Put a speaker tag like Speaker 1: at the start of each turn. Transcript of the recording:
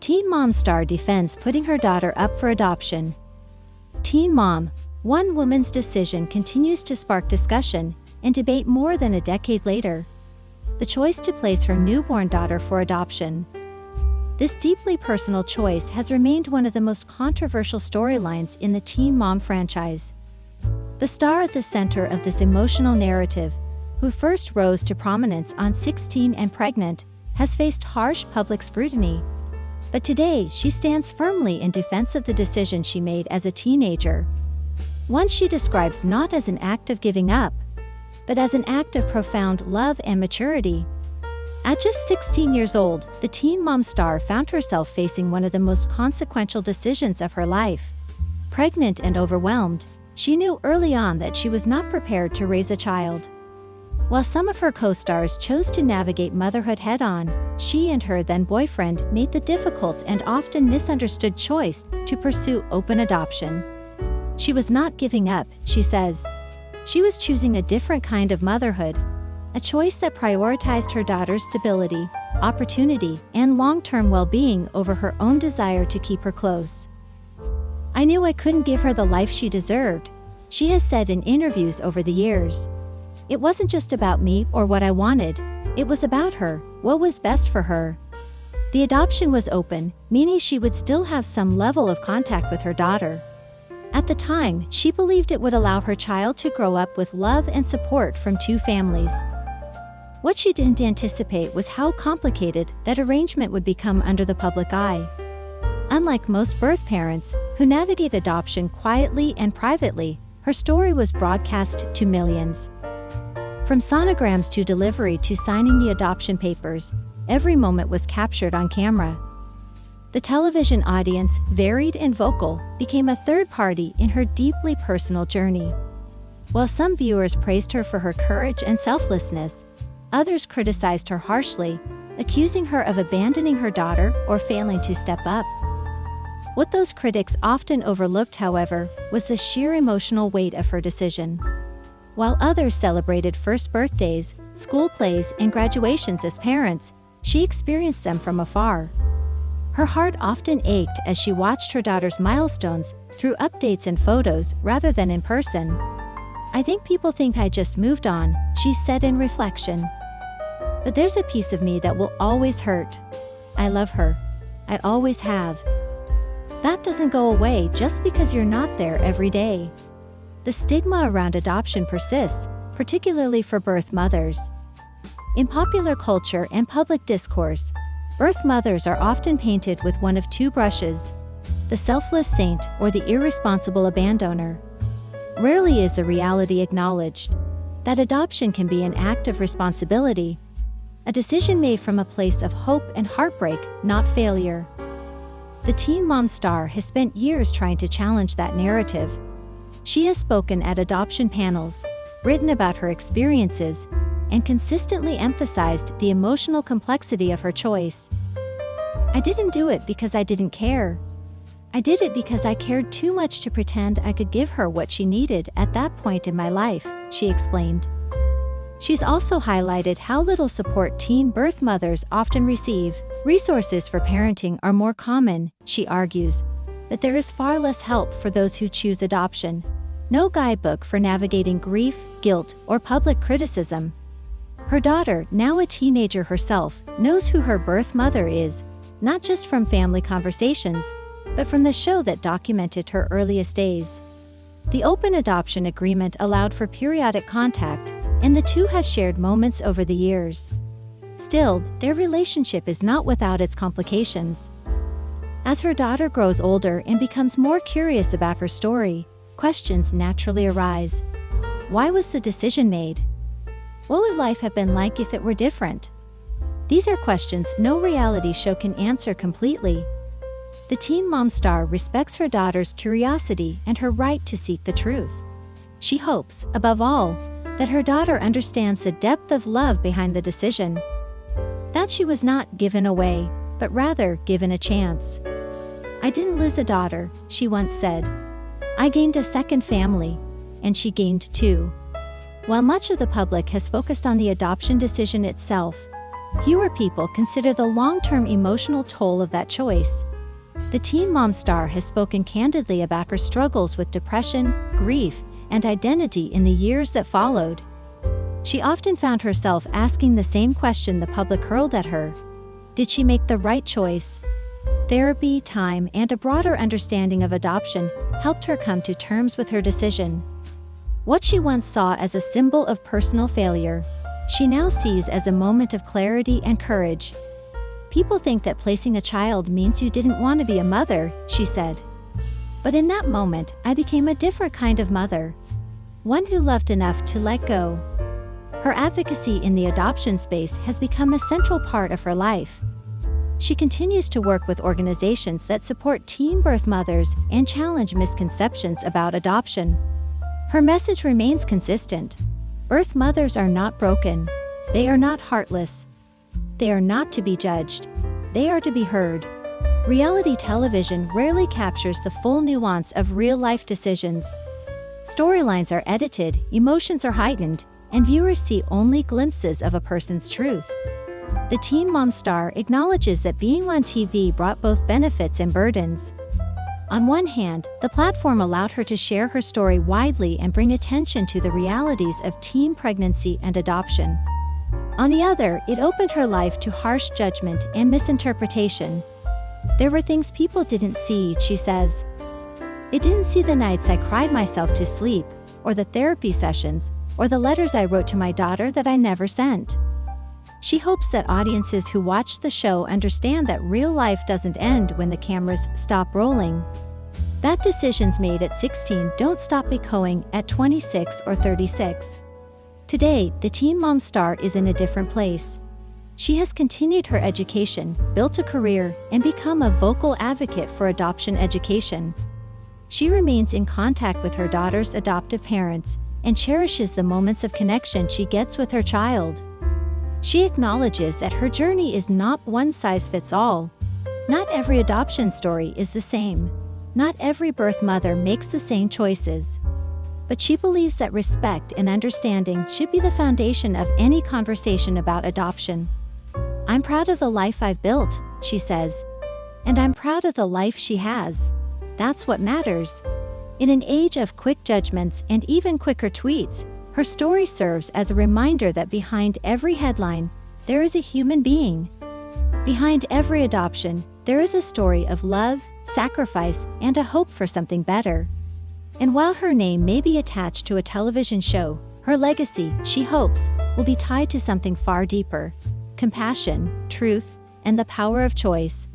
Speaker 1: Teen Mom star defends putting her daughter up for adoption. Teen Mom, one woman's decision continues to spark discussion and debate more than a decade later. The choice to place her newborn daughter for adoption. This deeply personal choice has remained one of the most controversial storylines in the Teen Mom franchise. The star at the center of this emotional narrative, who first rose to prominence on 16 and Pregnant, has faced harsh public scrutiny. But today, she stands firmly in defense of the decision she made as a teenager. One she describes not as an act of giving up, but as an act of profound love and maturity. At just 16 years old, the Teen Mom star found herself facing one of the most consequential decisions of her life. Pregnant and overwhelmed, she knew early on that she was not prepared to raise a child. While some of her co-stars chose to navigate motherhood head-on, she and her then-boyfriend made the difficult and often misunderstood choice to pursue open adoption. She was not giving up, she says. She was choosing a different kind of motherhood, a choice that prioritized her daughter's stability, opportunity, and long-term well-being over her own desire to keep her close. "I knew I couldn't give her the life she deserved," she has said in interviews over the years. "It wasn't just about me or what I wanted, it was about her, what was best for her." The adoption was open, meaning she would still have some level of contact with her daughter. At the time, she believed it would allow her child to grow up with love and support from two families. What she didn't anticipate was how complicated that arrangement would become under the public eye. Unlike most birth parents, who navigate adoption quietly and privately, her story was broadcast to millions. From sonograms to delivery to signing the adoption papers, every moment was captured on camera. The television audience, varied and vocal, became a third party in her deeply personal journey. While some viewers praised her for her courage and selflessness, others criticized her harshly, accusing her of abandoning her daughter or failing to step up. What those critics often overlooked, however, was the sheer emotional weight of her decision. While others celebrated first birthdays, school plays, and graduations as parents, she experienced them from afar. Her heart often ached as she watched her daughter's milestones through updates and photos rather than in person. "I think people think I just moved on," she said in reflection. "But there's a piece of me that will always hurt. I love her. I always have." That doesn't go away just because you're not there every day. The stigma around adoption persists, particularly for birth mothers. In popular culture and public discourse, birth mothers are often painted with one of two brushes: the selfless saint or the irresponsible abandoner. Rarely is the reality acknowledged, that adoption can be an act of responsibility, a decision made from a place of hope and heartbreak, not failure. The Teen Mom star has spent years trying to challenge that narrative. She has spoken at adoption panels, written about her experiences, and consistently emphasized the emotional complexity of her choice. "I didn't do it because I didn't care. I did it because I cared too much to pretend I could give her what she needed at that point in my life," she explained. She's also highlighted how little support teen birth mothers often receive. Resources for parenting are more common, she argues, but there is far less help for those who choose adoption. No guidebook for navigating grief, guilt, or public criticism. Her daughter, now a teenager herself, knows who her birth mother is, not just from family conversations, but from the show that documented her earliest days. The open adoption agreement allowed for periodic contact, and the two have shared moments over the years. Still, their relationship is not without its complications. As her daughter grows older and becomes more curious about her story, questions naturally arise. Why was the decision made? What would life have been like if it were different? These are questions no reality show can answer completely. The Teen Mom star respects her daughter's curiosity and her right to seek the truth. She hopes, above all, that her daughter understands the depth of love behind the decision. That she was not given away, but rather given a chance. "I didn't lose a daughter," she once said. "I gained a second family, and she gained two." While much of the public has focused on the adoption decision itself, fewer people consider the long-term emotional toll of that choice. The Teen Mom star has spoken candidly about her struggles with depression, grief, and identity in the years that followed. She often found herself asking the same question the public hurled at her. Did she make the right choice? Therapy, time, and a broader understanding of adoption helped her come to terms with her decision. What she once saw as a symbol of personal failure, she now sees as a moment of clarity and courage. People think that placing a child means you didn't want to be a mother, she said. But in that moment, I became a different kind of mother. One who loved enough to let go. Her advocacy in the adoption space has become a central part of her life. She continues to work with organizations that support teen birth mothers and challenge misconceptions about adoption. Her message remains consistent. Birth mothers are not broken. They are not heartless. They are not to be judged. They are to be heard. Reality television rarely captures the full nuance of real-life decisions. Storylines are edited, emotions are heightened, and viewers see only glimpses of a person's truth. The Teen Mom star acknowledges that being on TV brought both benefits and burdens. On one hand, the platform allowed her to share her story widely and bring attention to the realities of teen pregnancy and adoption. On the other, it opened her life to harsh judgment and misinterpretation. There were things people didn't see, she says. It didn't see the nights I cried myself to sleep, or the therapy sessions, or the letters I wrote to my daughter that I never sent. She hopes that audiences who watch the show understand that real life doesn't end when the cameras stop rolling. That decisions made at 16 don't stop echoing at 26 or 36. Today, the Teen Mom star is in a different place. She has continued her education, built a career, and become a vocal advocate for adoption education. She remains in contact with her daughter's adoptive parents and cherishes the moments of connection she gets with her child. She acknowledges that her journey is not one size fits all. Not every adoption story is the same. Not every birth mother makes the same choices. But she believes that respect and understanding should be the foundation of any conversation about adoption. I'm proud of the life I've built, she says. And I'm proud of the life she has. That's what matters. In an age of quick judgments and even quicker tweets, her story serves as a reminder that behind every headline, there is a human being. Behind every adoption, there is a story of love, sacrifice, and a hope for something better. And while her name may be attached to a television show, her legacy, she hopes, will be tied to something far deeper: compassion, truth, and the power of choice.